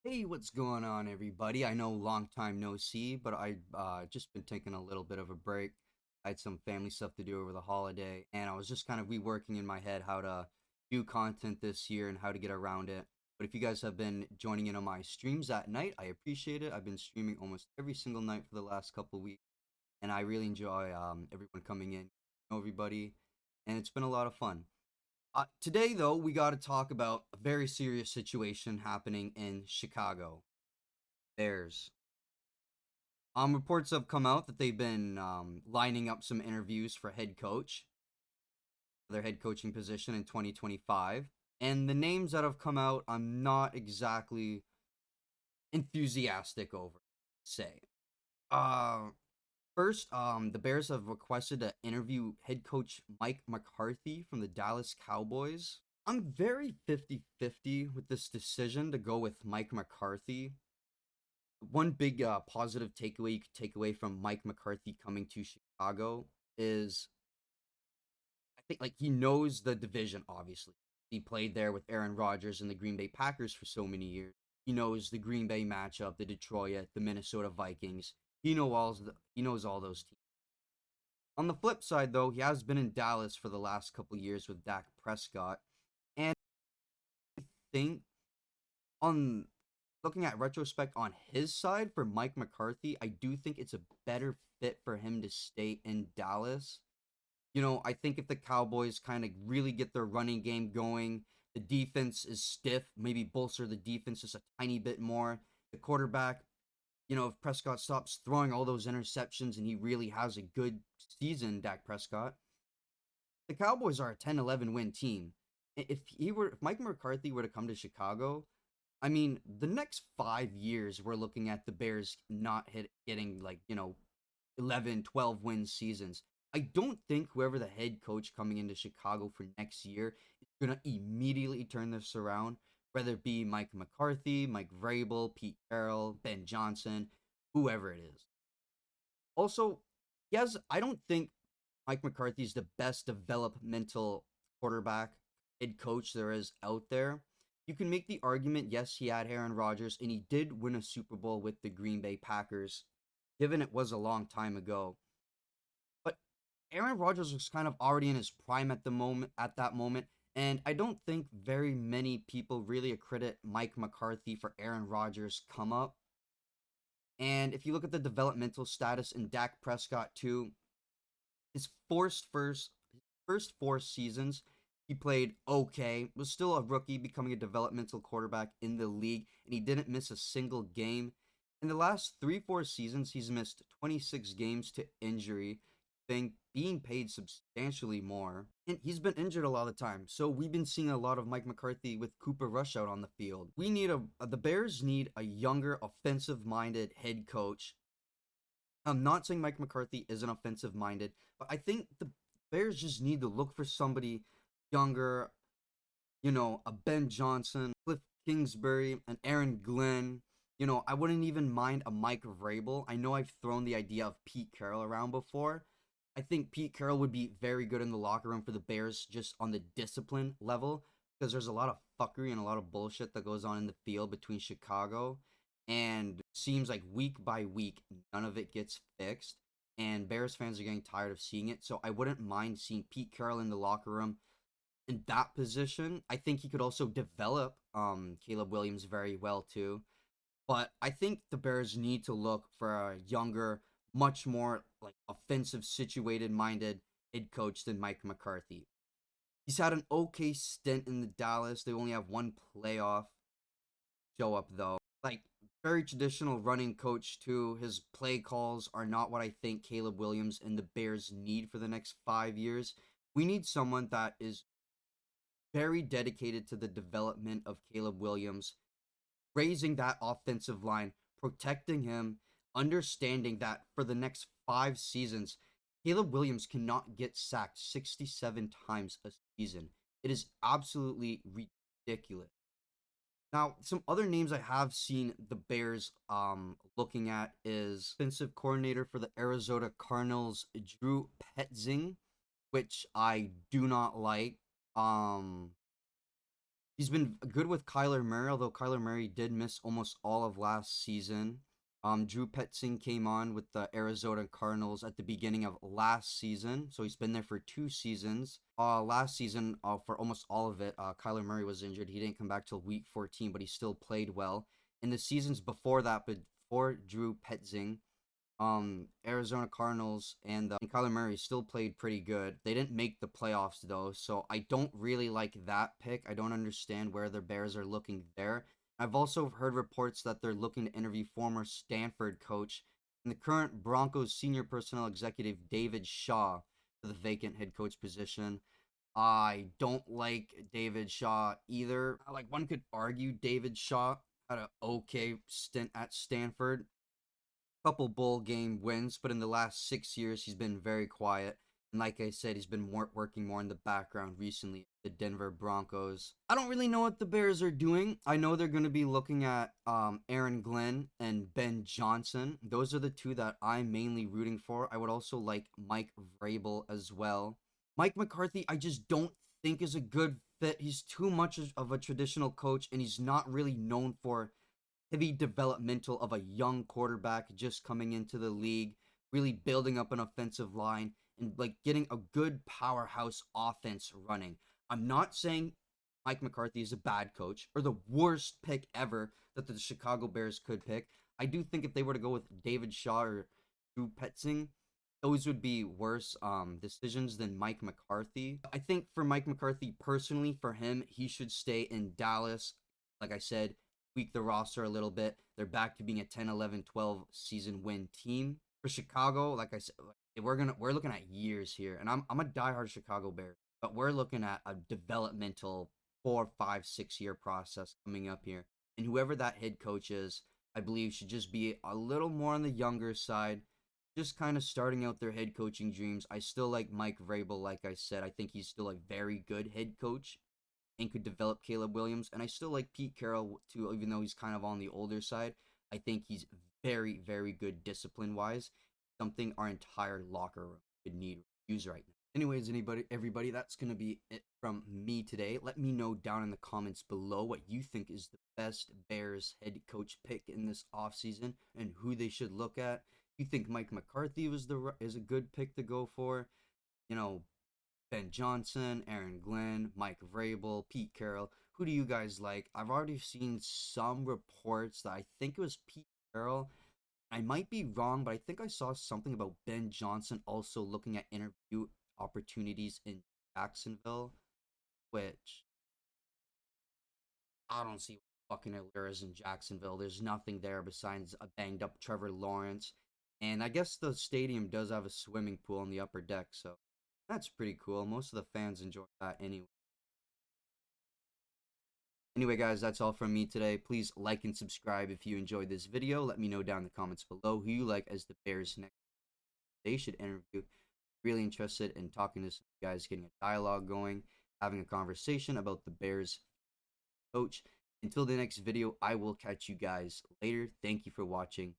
Hey, what's going on, everybody? I know long time no see, but I just been taking a little bit of a break. I had some family stuff to do over the holiday, and I was just kind of reworking in my head how to do content this year and how to get around it. But if you guys have been joining in on my streams at night, I appreciate it. I've been streaming almost every single night for the last couple of weeks, and I really enjoy everyone coming in, know everybody, and it's been a lot of fun. Today, though, we got to talk about a very serious situation happening in Chicago. Bears. Reports have come out that they've been lining up some interviews for their head coaching position in 2025. And the names that have come out, I'm not exactly enthusiastic over, say. Uh, First, the Bears have requested to interview head coach Mike McCarthy from the Dallas Cowboys. I'm very 50-50 with this decision to go with Mike McCarthy. One big positive takeaway you could take away from Mike McCarthy coming to Chicago is I think like he knows the division. Obviously, he played there with Aaron Rodgers and the Green Bay Packers for so many years. He knows the Green Bay matchup, the Detroit, the Minnesota Vikings. He knows all those teams. On the flip side, though, he has been in Dallas for the last couple years with Dak Prescott, and I think on looking at retrospect on his side for Mike McCarthy, I do think it's a better fit for him to stay in Dallas. I think if the Cowboys kind of really get their running game going, the defense is stiff, maybe bolster the defense just a tiny bit more. The quarterback, if Prescott stops throwing all those interceptions and he really has a good season, Dak Prescott, the Cowboys are a 10-11 win team. If Mike McCarthy were to come to Chicago, I mean, the next 5 years, we're looking at the Bears not getting 11, 12 win seasons. I don't think whoever the head coach coming into Chicago for next year is going to immediately turn this around, whether it be Mike McCarthy, Mike Vrabel, Pete Carroll, Ben Johnson, whoever it is. Also, yes, I don't think Mike McCarthy is the best developmental quarterback head coach there is out there. You can make the argument, yes, he had Aaron Rodgers and he did win a Super Bowl with the Green Bay Packers, given it was a long time ago. But Aaron Rodgers was kind of already in his prime at that moment, and I don't think very many people really accredit Mike McCarthy for Aaron Rodgers' come up. And if you look at the developmental status in Dak Prescott too, his first 4 seasons, he played okay, was still a rookie, becoming a developmental quarterback in the league, and he didn't miss a single game. In the last 3, 4 seasons, he's missed 26 games to injury, being paid substantially more. And he's been injured a lot of the time. So we've been seeing a lot of Mike McCarthy with Cooper Rush out on the field. The Bears need a younger, offensive minded head coach. I'm not saying Mike McCarthy isn't offensive minded, but I think the Bears just need to look for somebody younger, a Ben Johnson, Cliff Kingsbury, an Aaron Glenn. I wouldn't even mind a Mike Vrabel. I know I've thrown the idea of Pete Carroll around before. I think Pete Carroll would be very good in the locker room for the Bears just on the discipline level because there's a lot of fuckery and a lot of bullshit that goes on in the field between Chicago and seems like week by week none of it gets fixed and Bears fans are getting tired of seeing it. So I wouldn't mind seeing Pete Carroll in the locker room in that position. I think he could also develop Caleb Williams very well too. But I think the Bears need to look for a younger, much more like offensive situated minded head coach than Mike McCarthy. He's had an okay stint in the Dallas. They only have one playoff show up though. Like very traditional running coach too. His play calls are not what I think Caleb Williams and the Bears need for the next 5 years. We need someone that is very dedicated to the development of Caleb Williams, raising that offensive line, protecting him, understanding that for the next 5 seasons, Caleb Williams cannot get sacked 67 times a season. It is absolutely ridiculous. Now, some other names I have seen the Bears looking at is offensive coordinator for the Arizona Cardinals, Drew Petzing, which I do not like. Um He's been good with Kyler Murray, although Kyler Murray did miss almost all of last season. Drew Petzing came on with the Arizona Cardinals at the beginning of last season, so he's been there for 2 seasons. Last season, for almost all of it, Kyler Murray was injured. He didn't come back till week 14, but he still played well. In the seasons before that, before Drew Petzing, Arizona Cardinals and Kyler Murray still played pretty good. They didn't make the playoffs though, so I don't really like that pick. I don't understand where the Bears are looking there. I've also heard reports that they're looking to interview former Stanford coach and the current Broncos senior personnel executive David Shaw for the vacant head coach position. I don't like David Shaw either. Like, one could argue David Shaw had an okay stint at Stanford, couple bowl game wins, but in the last 6 years, he's been very quiet. And like I said, he's been working more in the background recently. The Denver Broncos. I don't really know what the Bears are doing. I know they're going to be looking at Aaron Glenn and Ben Johnson. Those are the two that I'm mainly rooting for. I would also like Mike Vrabel as well. Mike McCarthy, I just don't think is a good fit. He's too much of a traditional coach, and he's not really known for heavy developmental of a young quarterback just coming into the league, really building up an offensive line and like getting a good powerhouse offense running. I'm not saying Mike McCarthy is a bad coach or the worst pick ever that the Chicago Bears could pick. I do think if they were to go with David Shaw or Drew Petzing, those would be worse decisions than Mike McCarthy. I think for Mike McCarthy personally, for him, he should stay in Dallas. Like I said, tweak the roster a little bit. They're back to being a 10, 11, 12 season win team. For Chicago, like I said, we're looking at years here, and I'm a diehard Chicago Bear, but we're looking at a developmental 4, 5, 6 year process coming up here. And whoever that head coach is, I believe should just be a little more on the younger side, just kind of starting out their head coaching dreams. I still like Mike Vrabel, like I said. I think he's still a very good head coach and could develop Caleb Williams. And I still like Pete Carroll too, even though he's kind of on the older side. I think he's very, very good discipline wise. Something our entire locker room could need use right now. Anyways, everybody, that's gonna be it from me today. Let me know down in the comments below what you think is the best Bears head coach pick in this offseason and who they should look at. You think Mike McCarthy is a good pick to go for? You know, Ben Johnson, Aaron Glenn, Mike Vrabel, Pete Carroll. Who do you guys like? I've already seen some reports that I think it was Pete Carroll. I might be wrong, but I think I saw something about Ben Johnson also looking at interview opportunities in Jacksonville, which I don't see fucking there is in Jacksonville. There's nothing there besides a banged up Trevor Lawrence. And I guess the stadium does have a swimming pool on the upper deck, so that's pretty cool. Most of the fans enjoy that anyway. Anyway, guys, that's all from me today. Please like and subscribe if you enjoyed this video. Let me know down in the comments below who you like as the Bears next they should interview. Really interested in talking to some guys, getting a dialogue going, having a conversation about the Bears coach. Until the next video, I will catch you guys later. Thank you for watching.